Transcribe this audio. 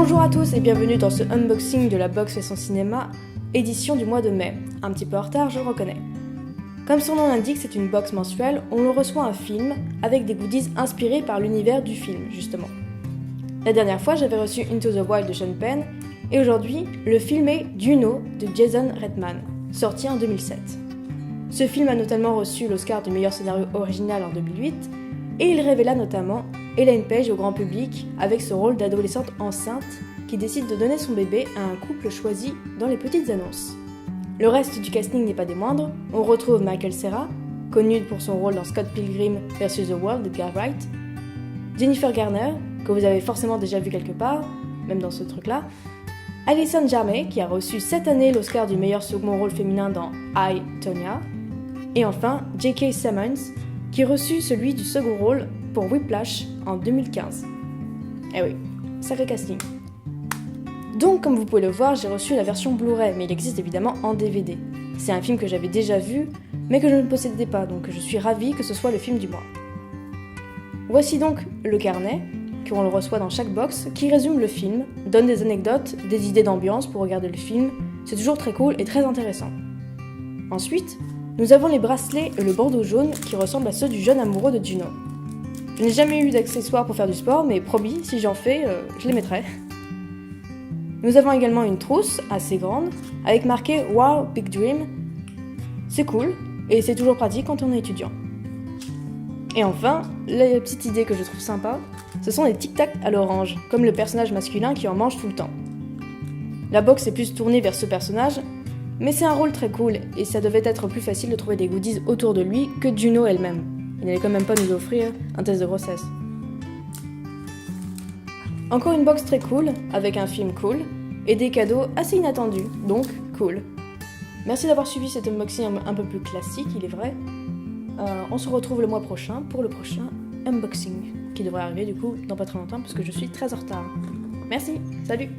Bonjour à tous et bienvenue dans ce unboxing de la box et son cinéma, édition du mois de mai. Un petit peu en retard, je le reconnais. Comme son nom l'indique, c'est une box mensuelle où l'on reçoit un film avec des goodies inspirés par l'univers du film, justement. La dernière fois, j'avais reçu Into the Wild de Sean Penn, et aujourd'hui, le film est Juno de Jason Reitman, sorti en 2007. Ce film a notamment reçu l'Oscar du meilleur scénario original en 2008, et il révéla notamment Elaine Paige au grand public avec ce rôle d'adolescente enceinte qui décide de donner son bébé à un couple choisi dans les petites annonces. Le reste du casting n'est pas des moindres, on retrouve Michael Cera, connu pour son rôle dans Scott Pilgrim vs. The World d'Edgar Wright, Jennifer Garner, que vous avez forcément déjà vu quelque part, même dans ce truc-là, Alyson Janney, qui a reçu cette année l'Oscar du meilleur second rôle féminin dans I, Tonya, et enfin J.K. Simmons, qui reçut celui du second rôle pour Whiplash en 2015. Eh oui, sacré casting. Donc, comme vous pouvez le voir, j'ai reçu la version Blu-ray, mais il existe évidemment en DVD. C'est un film que j'avais déjà vu, mais que je ne possédais pas, donc je suis ravie que ce soit le film du mois. Voici donc le carnet, qu'on le reçoit dans chaque box, qui résume le film, donne des anecdotes, des idées d'ambiance pour regarder le film, c'est toujours très cool et très intéressant. Ensuite, nous avons les bracelets et le bandeau jaune qui ressemblent à ceux du jeune amoureux de Juno. Je n'ai jamais eu d'accessoires pour faire du sport, mais promis, si j'en fais, je les mettrai. Nous avons également une trousse assez grande, avec marqué « Wow, Big Dream ». C'est cool, et c'est toujours pratique quand on est étudiant. Et enfin, la petite idée que je trouve sympa, ce sont les tic-tac à l'orange, comme le personnage masculin qui en mange tout le temps. La box est plus tournée vers ce personnage, mais c'est un rôle très cool, et ça devait être plus facile de trouver des goodies autour de lui que Juno elle-même. Il n'allait quand même pas nous offrir un test de grossesse. Encore une box très cool, avec un film cool, et des cadeaux assez inattendus, donc cool. Merci d'avoir suivi cet unboxing un peu plus classique, il est vrai. On se retrouve le mois prochain pour le prochain unboxing, qui devrait arriver du coup dans pas très longtemps, parce que je suis très en retard. Merci, salut!